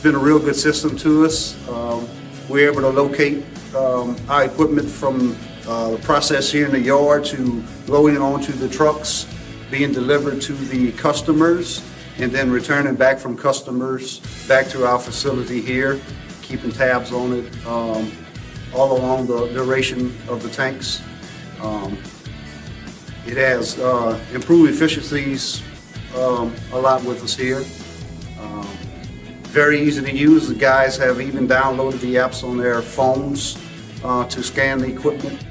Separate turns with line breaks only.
been a real good system to us. We're able to locate our equipment from the process here in the yard to loading onto the trucks, being delivered to the customers, and then returning back from customers back to our facility here, keeping tabs on it all along the duration of the tanks. It has improved efficiencies a lot with us here. Very easy to use. The guys have even downloaded the apps on their phones to scan the equipment.